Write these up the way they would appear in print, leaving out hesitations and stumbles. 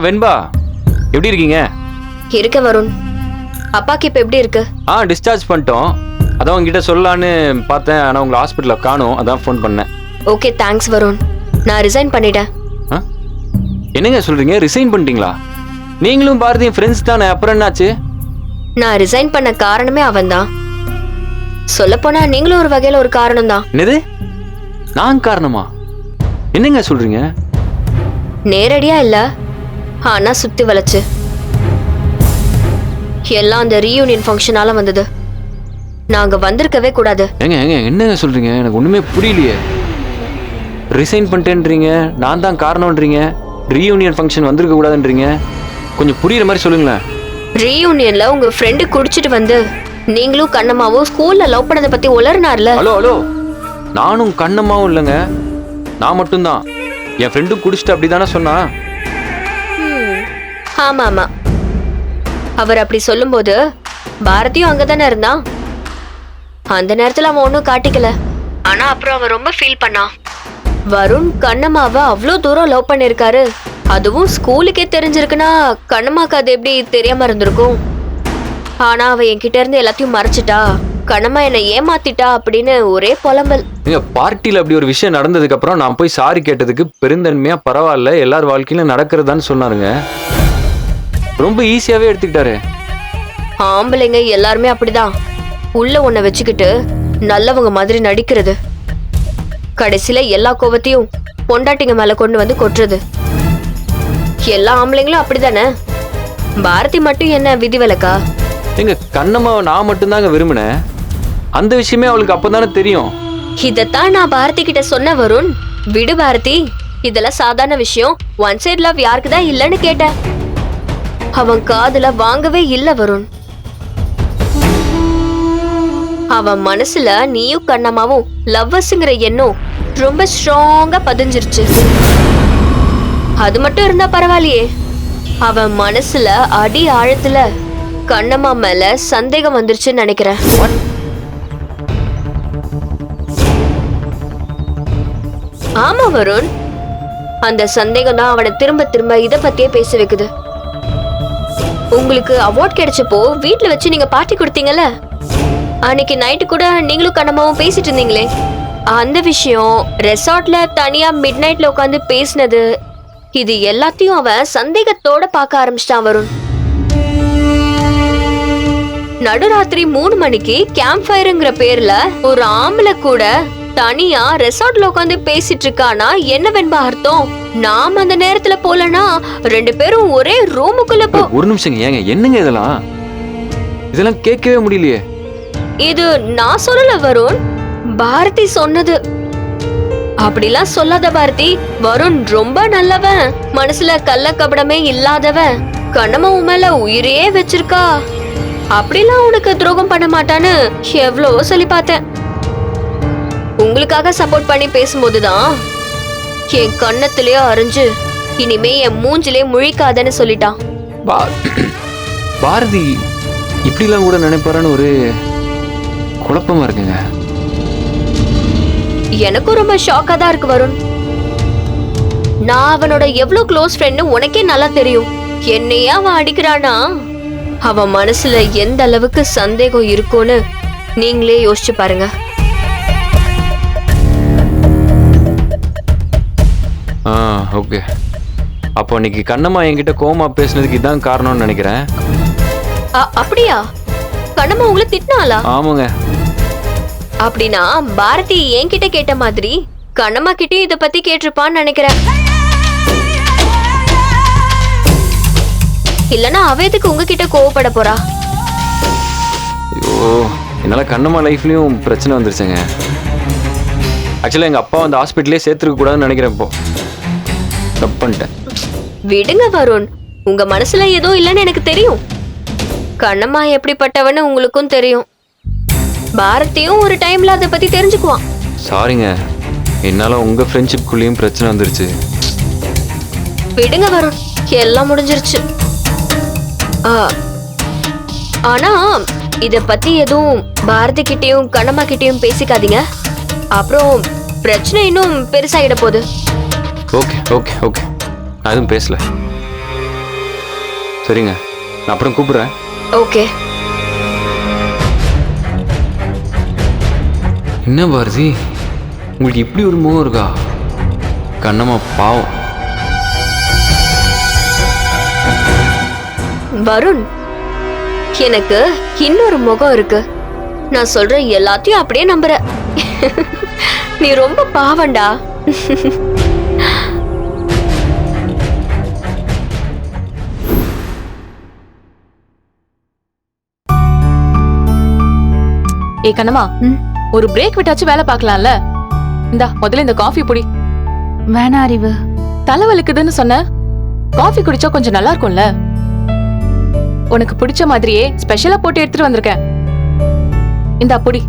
வெண்பா எப்படி இருக்கீங்க? இருக்க வருண். அப்பாக்கு இப்ப எப்படி இருக்கு? டிஸ்சார்ஜ் பண்ணிட்டோம். அதான் உங்ககிட்ட சொல்லலான்னு பார்த்தேன். ஆனால் உங்களை ஹாஸ்பிட்டலில் காணோம், அதான் ஃபோன் பண்ணேன். Okay thanks Varun. நான் ரிசைன் பண்ணிட்டேன். என்னங்க சொல்றீங்க? ரிசைன் பண்ணிட்டீங்களா? நீங்களும் பாரதியும் ஃப்ரெண்ட்ஸ் தானே, அப்புறம் என்னாச்சு? நான் ரிசைன் பண்ண காரணமே அவன்தான். சொல்லப்போனா நீங்களும் ஒரு வகையில ஒரு காரணம் தான். என்னது? நான் காரணமா? என்னங்க சொல்றீங்க? நேரடியா இல்ல, ஆனா சுத்தி வளைச்சு. எல்லாம் அந்த ரீயூனியன் ஃபங்க்ஷனால வந்தது. நாங்க வந்திருக்கவே கூடாது. என்னங்க சொல்றீங்க? எனக்கு ஒண்ணுமே புரியலையே. ரிசைன் பண்ணிட்டேன்றீங்க, நான் தான் காரணம்ன்றீங்க, ரீயூனியன் ஃபங்க்ஷன் வந்திருக்க கூடாதுன்றீங்க. கொஞ்சம் புரியுற மாதிரி சொல்லுங்களேன். ரீயூனியன்ல உங்க ஃப்ரெண்டு குடிச்சிட்டு வந்து நீங்களும் கண்ணம்மாவும் ஸ்கூல்ல லவ் பண்ணதை பத்தி உளறினார்ல. ஹலோ, நானும் கண்ணம்மாவும் இல்லைங்க, நான் மட்டும்தான். என் ஃப்ரெண்டும் குடிச்சிட்டு அப்படிதானே சொன்னா? ஆமா ஆமா, அவர் அப்படி சொல்லும்போது பாரதியும் அங்கதானே இருந்தான். அந்த நேரத்துல அவன் ஒன்னும் காட்டிக்கல. ஆனா அப்புறம் அவன் ரொம்ப ஃபீல் பண்ணான். வருண் கண்ணம்மாவை அவ்வளோ தூரம் லவ் பண்ணிருக்காரு, அதுவும் ஸ்கூலுக்கே தெரிஞ்சிருக்குன்னா கண்ணம்மாக்கு அது எப்படி தெரியாம இருந்திருக்கும். ஆனா அவ என்கிட்ட இருந்து எல்லாத்தையும் மறைச்சிட்டா, கண்ணம்மா என்னை ஏமாத்திட்டா அப்படின்னு ஒரே புலம்பல். பார்ட்டியில் அப்படி ஒரு விஷயம் நடந்ததுக்கு அப்புறம் நான் போய் சாரி கேட்டதுக்கு பெருந்தன்மையா பரவாயில்ல, எல்லார் வாழ்க்கையிலும் நடக்கிறதான்னு சொன்னாருங்க. ரொம்ப ஈஸியாவே எடுத்துக்கிட்டாரு. ஆம்பளைங்க எல்லாருமே அப்படிதான், உள்ள ஒன்ன வச்சுக்கிட்டு நல்லவங்க மாதிரி நடிக்கிறது, கடைசியில எல்லா கோபத்தையும் பொண்டாட்டிங்க மேல கொண்டு வந்து கொட்டுறது. எல்லா ஆம்பளைங்களும் அப்படிதானே. பாரதி மட்டும் என்ன விதிவிலக்கா? எங்க கண்ணம்மாவை நான் மட்டும்தாங்க விரும்பினேன். அந்த விஷயமே அவளுக்கு அப்பதானே தெரியும். இதத்தான் நான் பாரதி கிட்ட சொன்ன வருண். விடு பாரதி, இதெல்லாம் சாதாரண விஷயம், ஒன் சைடு லவ் யாருக்கு தான் இல்லைன்னு கேட்டேன். அவன் காதுல வாங்கவே இல்ல வருண். அவன் மனசுல நீயும் கண்ணம்மாவும் லவ்வர்ஸ்ங்கிற எண்ணம் ரொம்ப ஸ்ட்ராங்கா பதிஞ்சிருச்சு. அது மட்டும் இருந்தா பரவாயில்லையே, அவன் மனசுல அடி ஆழத்துல கண்ணம்மா மேல சந்தேகம் வந்துருச்சுன்னு நினைக்கிறேன். ஆமா வருண், அந்த சந்தேகம் தான் அவனை திரும்ப திரும்ப இத பத்தியே பேச வைக்குது. உங்களுக்கு அவார்ட் கிடைச்சப்போ வீட்டுல வச்சு நீங்க பார்ட்டி கொடுத்தீங்கல்ல, அன்னைக்கு நைட்டு கூட நீங்களும் கண்ணம்மாவும் பேசிட்டு இருந்தீங்களே, அந்த விஷயம், ரெசார்ட்ல தனியா மிட் நைட்ல உட்காந்து பேசினது, இது எல்லாத்தையும் அவன் சந்தேகத்தோட பார்க்க ஆரம்பிச்சிட்டான் வருண். நடுராத்திரி 3 மணிக்கு கேம்ப் ஃபயருங்கிற பேர்ல ஒரு ஆம்பளை கூட தனியா ரெசார்ட்ல உட்காந்து பேசிட்டு இருக்கானா என்ன வெண்பா அர்த்தம்? நாம அந்த நேரத்துல போலனா 2 பேரும் ஒரே ரூமுக்குள்ள போ. ஒரு நிமிஷம் ஏங்க, என்னங்க இதெல்லாம் கேட்கவே முடியலையே. இது நான் சொல்லல வருண், பாரதி சொன்னது. அப்படிலாம் சொல்லாத பாரதி. வருண் ரொம்ப நல்லவன், மனசுல கள்ள கபடமே இல்லாதவன், கண்ணம்மா மேல உயிரையே வச்சிருக்கா, அப்படிலாம் உனக்கு துரோகம் பண்ண மாட்டான்னு எவ்வளவோ சொல்லி பார்த்தேன். உங்களுக்காக சப்போர்ட் பண்ணி பேசும்போதுதான் என் கண்ணத்திலேயே அரைஞ்சு இனிமே என் மூஞ்சிலே முழிக்காதன்னு சொல்லிட்டான். பாரதி இப்படிலாம் கூட நினைப்பாரான்னு ஒரு குழப்பமா இருக்குங்க. எனக்கும் ரொம்ப ஷாக்கா தான் இருக்கு வருண். நான் அவனோட எவ்வளவு க்ளோஸ் ஃப்ரெண்ட் உனக்கே நல்லா தெரியும். என்னையே அவன் அடிக்கிறானா, அவன் மனசுல எந்த அளவுக்கு சந்தேகம் இருக்கும்னு நீங்களே யோசிச்சு பாருங்க. ஓகே, அப்போ இன்னைக்கு கண்ணம்மா என்கிட்ட கோமா பேசுனதுக்கு இதான் காரணம்னு நினைக்கிறேன். அப்படியா? கண்ணம்மா உங்களை திட்டினாளா? ஆமாங்க. அப்படின்னா பாரதி என்கிட்ட கேட்ட மாதிரி கண்ணம்மா கிட்டே இத பத்தி கேட்டிருப்பான்னு நினைக்கிறேன். இல்லனா அவ எதுக்கு உங்ககிட்ட கோவப்பட போறா? ஐயோ, என்னால கண்ணம்மா லைஃப்லயும் பிரச்சனை வந்துருச்சுங்க. ஆக்சுவலா எங்க அப்பா அந்த ஹாஸ்பிட்டலே சேர்த்துக்க கூடாதுன்னு நினைக்கிறேன். இப்போ தப்பு பண்ணிட்டேன். விடுங்க வருண், உங்க மனசுல ஏதோ இல்லைன்னு எனக்கு தெரியும். கண்ணம்மா எப்படிப்பட்டவன்னு உங்களுக்கும் தெரியும். பாரதியும் ஒரு டைம்ல அதை பத்தி தெரிஞ்சுக்குவான். சாரிங்க, என்னால உங்க ஃப்ரெண்ட்ஷிப்குள்ளேயும் பிரச்சனை வந்துருச்சு. விடுங்க வருண், எல்லாம் முடிஞ்சிருச்சு. ஆனா இத பத்தி எதுவும் பாரதி கிட்டயும் கண்ணம்மா கிட்டயும் பேசிக்காதீங்க, அப்புறம் பிரச்சனை இன்னும் பெருசாயிட போகுது. ஓகே ஓகே ஓகே, நான் எதுவும் பேசல. சரிங்க, நான் அப்புறம் கூப்பிடுறேன். ஓகே. என்ன பாரதி, உங்களுக்கு இப்படி ஒரு முகம் இருக்கா? கண்ணம்மா பாவம். வருண், எனக்கு இன்னொரு முகம் இருக்கு. நான் சொல்ற எல்லாத்தையும் அப்படியே நம்புற. நீ ரொம்ப பாவண்டா. ஏ கண்ணம்மா, ஒரு பிரேக் விட்டாச்சு வேலை பார்க்கலாம்ல. இந்தா முதல்ல இந்த காஃபி புடி. வேணா அறிவு, தலைவலிக்குதுன்னு சொன்ன, காஃபி குடிச்சா கொஞ்சம் நல்லா இருக்கும்ல. உனக்கு பிடிச்ச மாதிரியே ஸ்பெஷலா போட்டு எடுத்துட்டு வந்திருக்கேன். இந்தா புடி.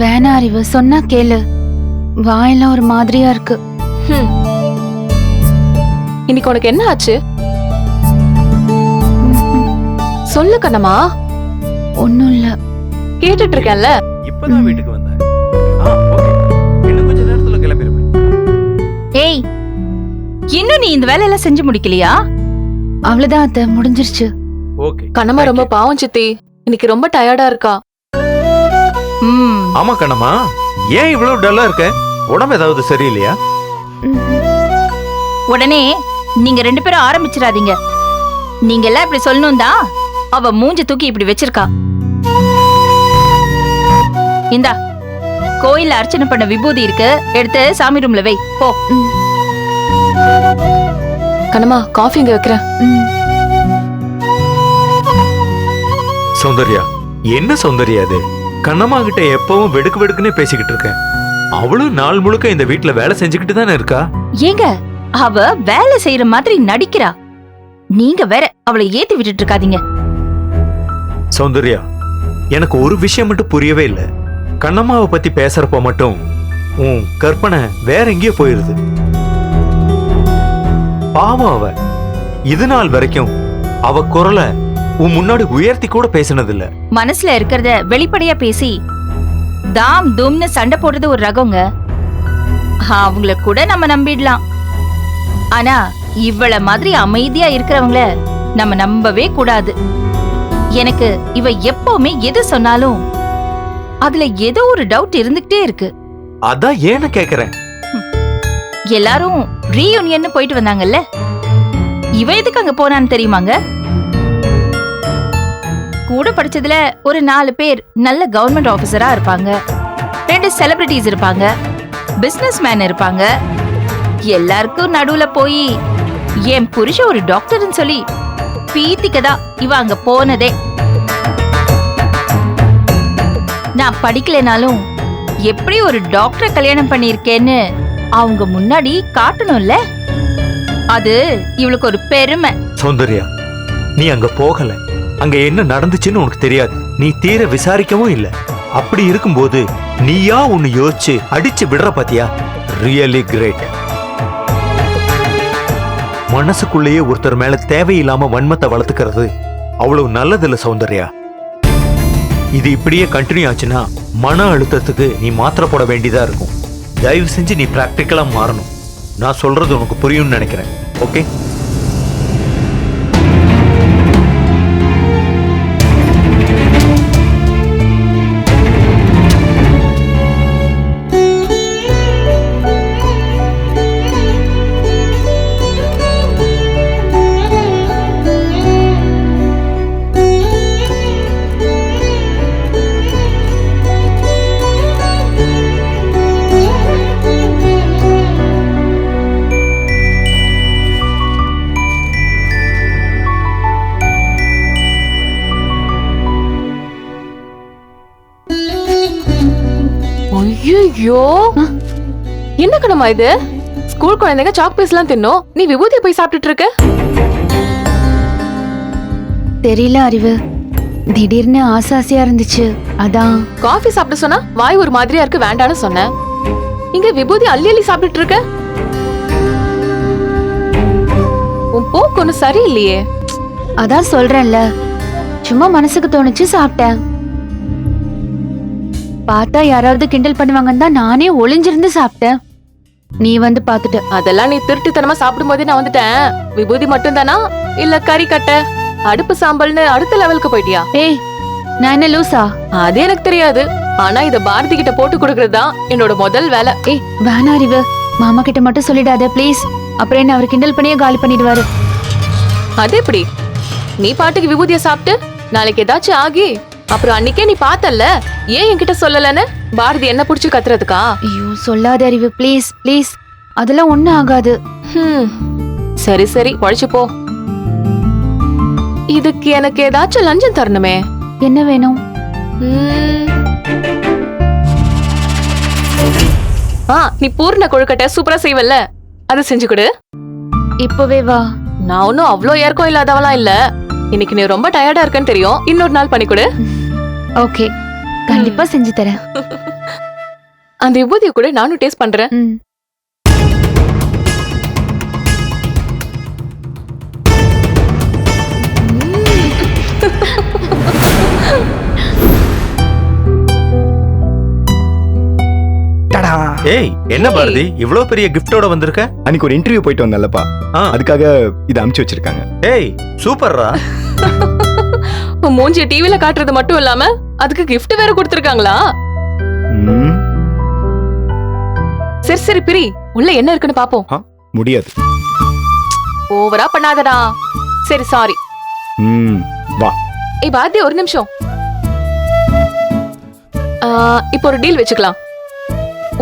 வேணா அறிவு, சொன்னா கேளு. வாயெல்லாம் ஒரு மாதிரியா இருக்கு. இன்னைக்கு உனக்கு என்ன ஆச்சு? சொல்லு கண்ணம்மா. ஒண்ணும் இல்ல. கேட்டுட்டு இருக்கேன்ல. இப்பதான் வீட்டுக்கு வந்தேன். ஓகே, இன்னும் கொஞ்ச நேரத்துல கிளம்பிடுவேன். ஏய், இன்னும் நீ இந்த வேலையெல்லாம் செஞ்சு முடிக்கலையா? அவ்வளவுதான் அத்தை, முடிஞ்சிருச்சு. ஓகே. கண்ணம்மா ரொம்ப பாவம் சித்தி, இன்னைக்கு ரொம்ப டயர்டா இருக்கா. ஆமா கண்ணம்மா, ஏன் இவ்வளவு டல்லா இருக்க? உடம்பு ஏதாவது சரியில்லையா? உடனே நீங்க 2 பேரும் ஆரம்பிச்சிடாதீங்க. நீங்க எல்லாம் இப்படி சொல்லணும் தான் அவ மூஞ்ச தூக்கி இப்படி வச்சிருக்கா. இந்தா, கோயில்ல அர்ச்சனை பண்ண விபூதி இருக்கு, எடுத்து சாமி ரூம்ல வை போ. கண்ணம்மா காஃபி இங்க வைக்கிறேன். சௌந்தர்யா, என்ன சௌந்தர்யா அது? கண்ணம்மா கிட்ட எப்பவும் வெடுக்கு வெடுக்குன்னே பேசிக்கிட்டு இருக்கேன். அவளும் நாள் முழுக்க இந்த வீட்டுல வேலை செஞ்சுக்கிட்டு தானே இருக்கா. ஏங்க, அவ வேலை செய்யற மாதிரி நடிக்கிறா. நீங்க வேற அவளை ஏத்தி விட்டுட்டு இருக்காதீங்க. சௌந்தர்யா, எனக்கு ஒரு விஷயம் மட்டும் புரியவே இல்ல. கண்ணம்மாவை பத்தி பேசுறப்ப மட்டும் உன் கற்பனை வேற எங்கேயோ போயிருது. பாவம் அவ. இது நாள் வரைக்கும் அவ குரலை உன் முன்னாடி உயர்த்தி கூட பேசினதில்ல. மனசுல இருக்கிறத வெளிப்படையா பேசி தாம் தூம்னு சண்டை போடுறது ஒரு ரகங்க. அவங்கள கூட நம்ம நம்பிடலாம். ஆனா இவள மாதிரி அமைதியா இருக்கிறவங்கள நம்ம நம்பவே கூடாது. எனக்கு இவ எப்பவுமே எது சொன்னாலும் அதுல ஏதோ ஒரு டவுட் இருந்துகிட்டே இருக்கு. அதான் ஏன்னு கேக்குறேன். எல்லாரும் ரீயூனியன் போயிட்டு வந்தாங்கல்ல, இவ எதுக்கு அங்க போனான்னு தெரியுமாங்க? கூட படிச்சதுல ஒரு 4 பேர் நல்ல கவர்மெண்ட் ஆபீசரா இருப்பாங்க, 2 செலிபிரிட்டிஸ் இருப்பாங்க, பிசினஸ் மேன் இருப்பாங்க. எல்லாருக்கும் நடுவுல போய் என் புருஷன் ஒரு டாக்டர்னு சொல்லி பீத்திக்கதா இவ அங்க போனதே. நான் படிக்கலைனாலும் எப்படி ஒரு டாக்டரை கல்யாணம் பண்ணிருக்கேன்னு அவங்க முன்னாடி காட்டணும்ல. அது இவளுக்கு ஒரு பெருமை. சௌந்தர்யா, நீ அங்க போகல, அங்க என்ன நடந்துச்சுன்னு உனக்கு தெரியாது. நீ தீர விசாரிக்கவும் இல்ல. அப்படி இருக்கும்போது நீயா ஒன்னு யோசிச்சு அடிச்சு விடுற பாத்தியா? Really great. மனசுக்குள்ளேயே ஒருத்தர் மேல தேவையில்லாம வன்மத்தை வளர்த்துக்கிறது அவ்வளவு நல்லதில்ல சௌந்தர்யா. இது இப்படியே கண்டினியூ ஆச்சுன்னா மன அழுத்தத்துக்கு நீ மாத்திரை போட வேண்டியதா இருக்கும். தயவு செஞ்சு நீ பிராக்டிக்கலா மாறணும். நான் சொல்றது உனக்கு புரியும்னு நினைக்கிறேன். ஓகே? ஐயோ, என்ன கண்ணம்மா இது? ஸ்கூல் குழந்தைங்க சாக் பீஸ் எல்லாம் தின்னும், நீ விபூதியை போய் சாப்பிட்டுட்டு இருக்க? தெரியல அறிவு, திடீர்னு ஆசாசியா இருந்துச்சு, அதான். காஃபி சாப்பிட சொன்னா வாய் ஒரு மாதிரியா இருக்கு, வேண்டான்னு சொன்னேன். இங்க விபூதி அள்ளி அள்ளி சாப்பிட்டுட்டு இருக்க. உன் போக்கு ஒண்ணு சரியில்லையே. அதான் சொல்றேன்ல, சும்மா மனசுக்கு தோணுச்சு சாப்பிட்டேன். பார்த்தா யாராவது கிண்டல் பண்ணுவாங்கன்னு தான் நானே ஒளிஞ்சிருந்து சாப்பிட்டேன். நீ வந்து பாத்துட்ட. அதெல்லாம் நீ திருட்டுத்தனமா சாப்பிடும் போதே நான் வந்துட்டேன். விபூதி மட்டும் தானா இல்ல கறி கட்ட அடுப்பு சாம்பல்னு அடுத்த லெவலுக்கு போயிட்டியா? ஏய் நான் என்ன லூசா? அது எனக்கு தெரியாது. ஆனா இத பாரதி கிட்ட போட்டு கொடுக்கறது தான் என்னோட முதல் வேலை. ஏய் வேணா அறிவு, மாமா கிட்ட மட்டும் சொல்லிடாத ப்ளீஸ். அப்புறம் என்ன அவர் கிண்டல் பண்ணியே காலி பண்ணிடுவாரு. அது எப்படி? நீ பாட்டுக்கு விபூதிய சாப்பிட்டு நாளைக்கு ஏதாச்சும் ஆகி அப்புறம் அன்னைக்கே நீ பார்த்தல்ல, ஏன் என்கிட்ட சொல்லலன்னு பாரதி என்ன புடிச்சு கத்துறதுக்கா? ஐயோ சொல்லாத அறிவு, ப்ளீஸ் ப்ளீஸ். அதெல்லாம் ஒண்ணும் ஆகாது. சரி சரி பழிச்சு போ. இதுக்கு எனக்கு ஏதாச்சும் லஞ்சம் தரணுமே. என்ன வேணும்? நீ பூர்ண கொழுக்கட்டை சூப்பரா செய்வல்ல, அதை செஞ்சு கொடு. இப்பவே வா. நான் ஒன்னும் அவ்வளோ ஏற்கம் இல்லாதவளாம் இல்ல. இன்னைக்கு நீ ரொம்ப டயர்டா இருக்கன்னு தெரியும். இன்னொரு நாள் பண்ணி கொடு. ஓகே கண்டிப்பா செஞ்சு தரேன். அந்த விபூதியை கூட நானும் டேஸ்ட் பண்றேன். ஏய் என்ன பாரதி இவ்ளோ பெரிய கிஃப்டோட வந்திருக்க? அன்னைக்கு ஒரு இன்டர்வியூ போயிட்டு வந்தேன்லப்பா, அதுக்காக இதை அனுப்பிச்சு வச்சிருக்காங்க. ஏய் சூப்பர்ரா. உன் மூஞ்சிய டிவில காட்டுறது மட்டும் இல்லாம அதுக்கு gift வேற கொடுத்திருக்காங்களா? சரி சரி பிரி, உள்ள என்ன இருக்குன்னு பாப்போம். முடியாது. ஓவரா பண்ணாதடா. சரி சாரி. வா. ஏய் பாரதி ஒரு நிமிஷம். இப்போ ஒரு டீல் வச்சுக்கலாம்.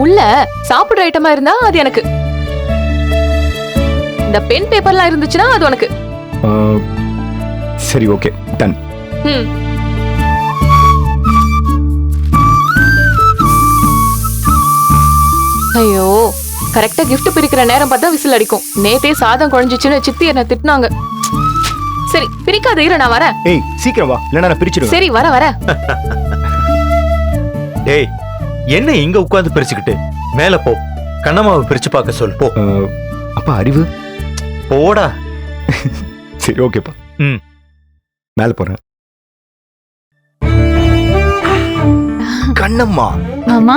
உள்ள சாப்பிடுற ஐட்டமா இருந்தா அது எனக்கு, இந்த பென் பேப்பர்லாம் இருந்துச்சுன்னா அது உனக்கு. சரி ஓகே டன். ஐயோ கரெக்டா gift பிரிக்கிற நேரம் பார்த்தா விசில் அடிக்கும். நேத்தே சாதம் குழஞ்சிச்சுன்னு சித்தி என்ன திட்டினாங்க. சரி பிரிக்காத இரு, நான் வரேன். ஏய் சீக்கிரம் வா, இல்லைன்னா நான் பிரிச்சிடுவேன். சரி வர வர. டேய் என்ன இங்க உட்கார்ந்து பிரிச்சுக்கிட்டு மேல போ, கண்ணம்மாவை பிரிச்சு பார்க்க சொல் போ. அப்பா அறிவு போடா. சரி ஓகேப்பா. மேல போறேன். கண்ணம்மா. மாமா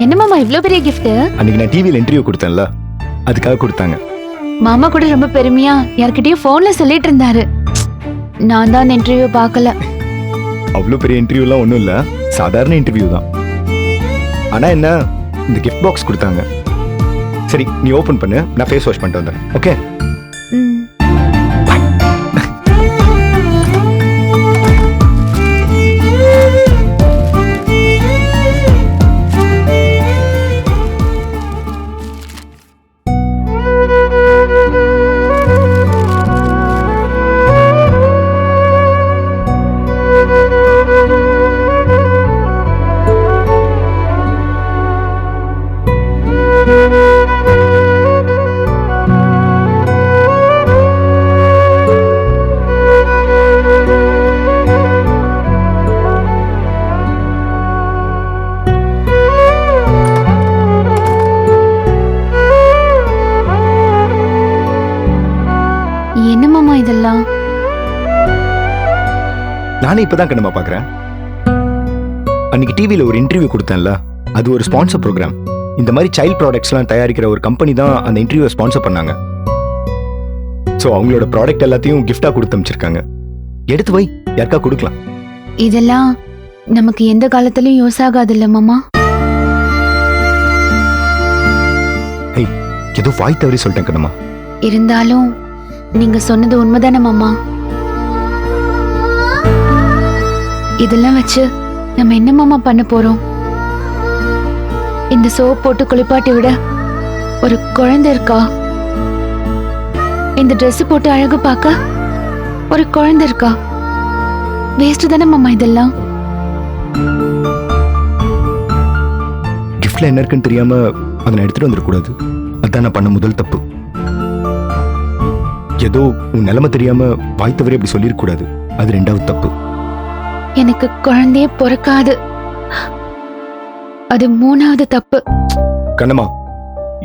என்ன மாமா இவ்ளோ பெரிய gift? அன்னைக்கு நான் டிவில இன்டர்வியூ கொடுத்தேன்ல, அதுக்காக கொடுத்தாங்க. மாமா கூட ரொம்ப பெருமையா யார்கிட்டயும் போன்ல சொல்லிட்டு இருந்தாரு. நான் தான் இன்டர்வியூ பார்க்கல. அவ்வளோ பெரிய இன்டர்வியூலாம் ஒன்றும் இல்லை, சாதாரண இன்டர்வியூ தான். ஆனால் என்ன, இந்த கிஃப்ட் பாக்ஸ் கொடுத்தாங்க. சரி நீ ஓப்பன் பண்ணு, நான் ஃபேஸ் வாஷ் பண்ணிட்டு வந்தேன். ஓகே. என்ன மாமா இதெல்லாம்? நானே இப்பதான் கண்ணமா பாக்குறேன். அன்னைக்கு டிவில ஒரு இன்டர்வியூ கொடுத்தேன்ல, அது ஒரு ஸ்பான்சர் ப்ரோக்ராம். இந்த மாதிரி சைல்ட் ப்ராடக்ட்ஸ்லாம் தயாரிக்கிற ஒரு கம்பெனி தான் அந்த இன்டர்வியூவை ஸ்பான்சர் பண்ணாங்க. ஸோ அவங்களோட ப்ராடக்ட் எல்லாத்தையும் கிஃப்டா கொடுத்து அமைச்சிருக்காங்க. எடுத்து வை, யாருக்கா கொடுக்கலாம். இதெல்லாம் நமக்கு எந்த காலத்திலயும் யூஸ் ஆகாது இல்ல மாமா? ஏதோ வாய் தவறி சொல்லிட்டேன் கண்ணம்மா. இருந்தாலும் நீங்க சொன்னது உண்மைதானே மாமா? இதெல்லாம் வச்சு நம்ம என்ன மாமா பண்ண போறோம்? இந்த சோப் போட்டு குளிப்பாட்டி விட ஒரு குழந்தை இருக்கா? இந்த Dress போட்டு அழகு பார்க்க ஒரு குழந்தை இருக்கா? வேஸ்ட் தானே மாமா இதெல்லாம்? கிஃப்ட்ல என்ன இருக்குன்னு தெரியாம அதை நான் எடுத்துட்டு வந்துடக்கூடாது. அதான் நான் பண்ண முதல் தப்பு. ஏதோ உன் நிலைமை தெரியாம வாய் தவறி அப்படி சொல்லிருக்கூடாது. அது ரெண்டாவது தப்பு. எனக்கு குழந்தையே பிறக்காது. அது மூணாவது தப்பு. கண்ணம்மா,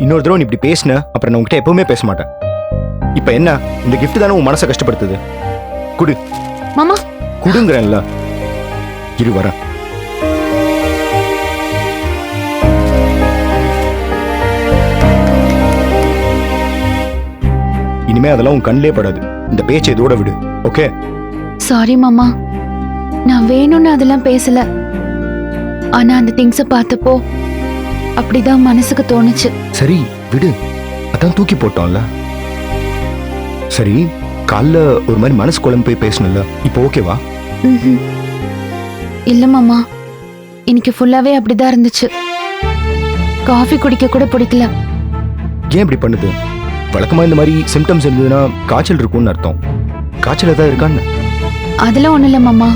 இன்னொரு தடவை நீ இப்படி பேசின அப்புறம் நான் உங்ககிட்ட எப்பவுமே பேச மாட்டேன். இப்ப என்ன, இந்த gift தானே உன் மனசை கஷ்டப்படுத்துது. குடு மாமா. குடுங்கறேன்ல, இரு வரேன். இனிமே அதெல்லாம் உன் கண்ணிலே படாது. இந்த பேச்சை இதோட விடு. ஓகே? சாரி மாமா, நான் வேணும்னு அதெல்லாம் பேசல. ஆனா அந்த திங்ஸை பார்த்தப்போ அப்படிதான் மனசுக்கு தோணுச்சு. சரி விடு, அதான் தூக்கி போட்டோம்ல. சரி, காலைல ஒரு மாதிரி மனசு குழம்பு போய் பேசணும்ல, இப்போ ஓகேவா? ம்ஹும். இல்ல மாமா, இன்னைக்கு ஃபுல்லாவே அப்படிதான் இருந்துச்சு. காஃபி குடிக்க கூட பிடிக்கல. ஏன் இப்படி பண்ணுது? வழக்கமா இந்த மாதிரி சிம்டம்ஸ் இருந்ததுன்னா காய்ச்சல் இருக்கும்னு அர்த்தம். காய்ச்சல் ஏதாவது இருக்கான்னு? அதெல்லாம் ஒண்ணும் இல்ல மாமா.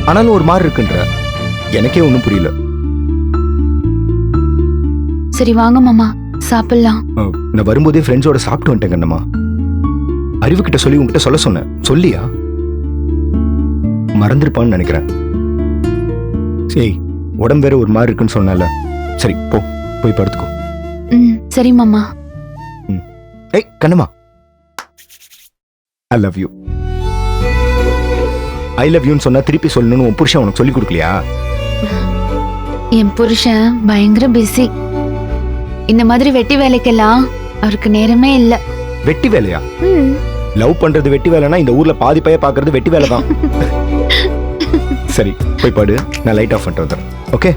ஆனாலும் ஒரு மாதிரி இருக்குன்ற, எனக்கே ஒன்றும் புரியல. சரி வாங்க மாமா, சாப்பிடலாம். நான் வரும்போதே ஃப்ரெண்ட்ஸோட சாப்பிட்டு வந்துட்டேன் கண்ணம்மா. அறிவுக்கிட்ட சொல்லி உங்ககிட்ட சொல்ல சொன்னேன், சொல்லியா? மறந்துருப்பான்னு நினைக்கிறேன். சரி, உடம்பு வேற ஒரு மாதிரி இருக்குன்னு சொன்னால. சரி போ, போய் படுத்துக்கோ. சரி மாமா. ஏய் Kannamma, I love you. I love யூன்னு சொன்னா திருப்பி சொல்லணும்னு உன் புருஷன் உனக்கு சொல்லி கொடுக்கலையா? என் புருஷன் பயங்கர பிஸி. இந்த மாதிரி வெட்டி வேலைக்கெல்லாம் அவருக்கு நேரமே இல்ல. வெட்டி வேலையா? லவ் பண்றது வெட்டி வேலைனா இந்த ஊர்ல பாதி பைய பாக்குறது வெட்டி வேலை தான். சரி போய் பாடு, நான் லைட் ஆஃப் பண்ணிட்டு வந்துடுறேன். ஓகே?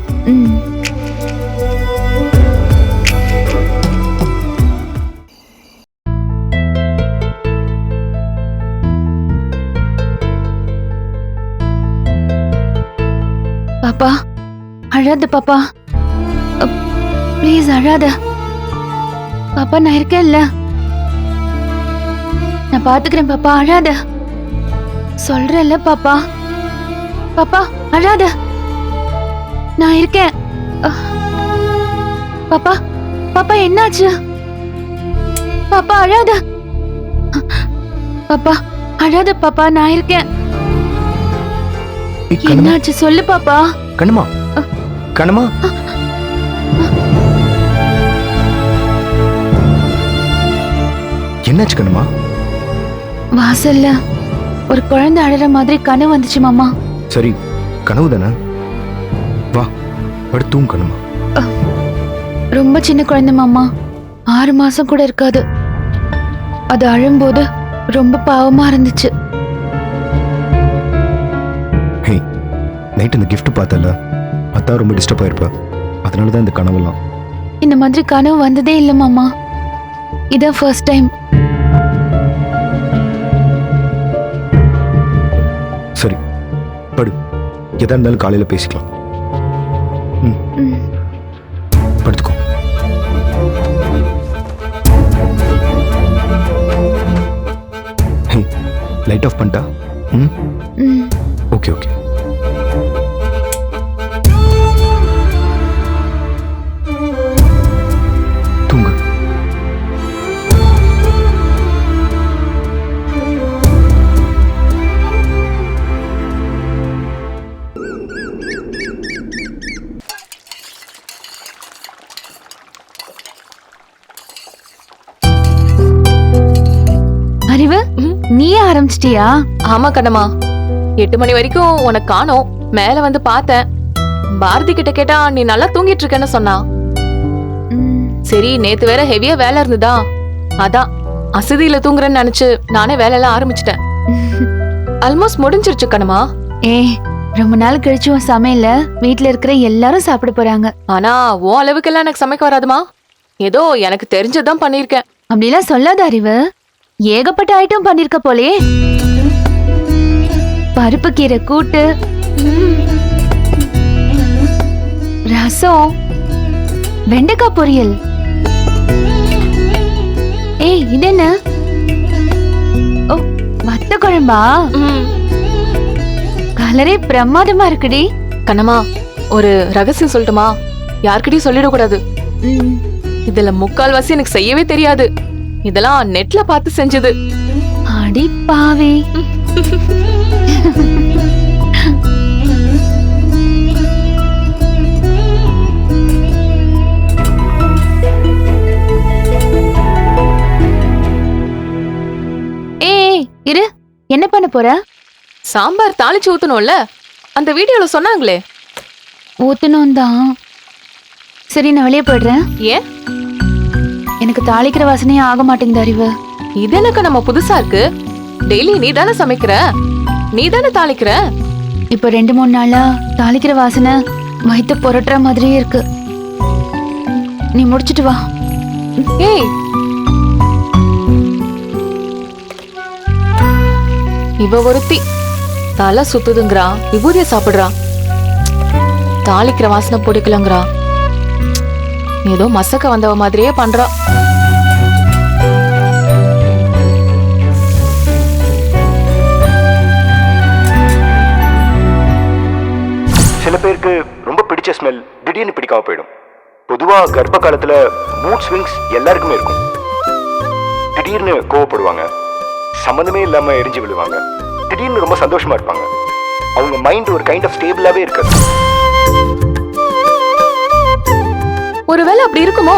பாப்பா அழாத பாப்பா, ப்ளீஸ் அழாத பாப்பா, நான் இருக்கேன்ல, நான் பாத்துக்கிறேன் பாப்பா, அழாத சொல்றேன்ல பாப்பா. பாப்பா அழாத, நான் இருக்கேன். பாப்பா பாப்பா என்னாச்சு? பாப்பா அழாத, பாப்பா அழாத பாப்பா, நான் இருக்கேன். என்னாச்சு சொல்லு பாப்பா. கண்ணம்மா, கண்ணம்மா, என்னாச்சு கண்ணம்மா? வாசல்ல ஒரு குழந்தை அழற மாதிரி கனவு வந்துச்சு மாமா. சரி, கனவு தானே, வா படுத்தும் கண்ணம்மா. ரொம்ப சின்ன குழந்தை மாமா, 6 மாசம் கூட இருக்காது. அது அழும்போது ரொம்ப பாவமா இருந்துச்சு. ஹே, நைட் இந்த கிஃப்ட் பார்த்தல, அதான் ரொம்ப டிஸ்டர்ப் ஆயிருப்ப, அதனால தான் இந்த கனவுலாம். இந்த மாதிரி கனவு வந்ததே இல்லை மாமா, இதான் ஃபர்ஸ்ட் டைம். சரி படு, எதா இருந்தாலும் காலையில பேசிக்கலாம். படுத்துக்கோ. லைட் ஆஃப் பண்ணிட்டா? Okay okay. தூங்கு. அறிவு, நீயே ஆரம்பிச்சிட்டியா? ஆமா கண்ணம்மா, 8 மணி வரைக்கும் உனக்கு காணோம். மேல வந்து பார்த்தேன், பாரதி கிட்ட கேட்டா நீ நல்லா தூங்கிட்டு இருக்கேன்னு சொன்னா. சரி, நேத்து வேற ஹெவியா வேலை இருந்ததா, அதான் அசதியில தூங்குறேன்னு நினைச்சு நானே வேலையெல்லாம் ஆரம்பிச்சிட்டேன். ஆல்மோஸ்ட் முடிஞ்சிருச்சு கண்ணம்மா. ஏய், ரொம்ப நாள் கழிச்சு உன் சமையல வீட்ல இருக்கிற எல்லாரும் சாப்பிட போறாங்க. ஆனா உன் அளவுக்கெல்லாம் எனக்கு சமைக்க வராதுமா, ஏதோ எனக்கு தெரிஞ்சதுதான் பண்ணிருக்கேன். அப்படிலாம் சொல்லாத அறிவு, ஏகப்பட்ட ஐட்டம் பண்ணிருக்க போலே. பருப்பு கீரை கூட்டு, ரசம், வெண்டைக்காய் பொரியல். ஏய் இது என்ன? ஓ, வத்த குழம்பா? கலரே பிரமாதமா இருக்குடி. கண்ணம்மா, ஒரு ரகசியம் சொல்லட்டுமா? யார்கிட்டயும் சொல்லிடக்கூடாது. இதுல 3/4 எனக்கு செய்யவே தெரியாது. இதெல்லாம் நெட்ல பார்த்து செஞ்சது. அடி பாவி. ஏய் இரு, என்ன பண்ண போற? சாம்பார் தாளிச்சு ஊத்தணும்ல, அந்த வீடியோல சொன்னாங்களே. ஊத்தணும் தான். சரி, நான் வெளியே போயிடுறேன். ஏன்? எனக்கு தாளிக்கிற வாசனையே ஆக மாட்டேங்குது அறிவு. இது எனக்கு நம்ம புதுசா இருக்கு. டெய்லி நீ தானே சமைக்கிற, நீ தானே தாளிக்கிற. இப்ப 2-3 நாளா தாளிக்கிற வாசனை வயித்து புரட்டுற மாதிரியே இருக்கு. நீ முடிச்சிட்டு வா. ஏய், இவ ஒருத்தி தலை சுத்துதுங்கிறா, விபூதிய சாப்பிடுறா, தாளிக்கிற வாசனை பிடிக்கலங்கிறா. ஏதோ மசக்க வந்தவ மாதிரியே பண்றா. சில பேருக்கு ரொம்ப பிடிச்ச ஸ்மெல் திடீர்னு பிடிக்காம போயிடும். பொதுவா கர்ப்ப காலத்துல மூட் ஸ்விங்ஸ் எல்லாருக்குமே இருக்கும். திடீர்னு கோவப்படுவாங்க, சம்மந்தமே இல்லாம எரிஞ்சு விழுவாங்க, திடீர்னு ரொம்ப சந்தோஷமா இருப்பாங்க. அவங்க மைண்ட் ஒரு கைண்ட் ஆஃப் ஸ்டேபிளாவே இருக்காது. ஒருவேளை அப்படி இருக்குமோ?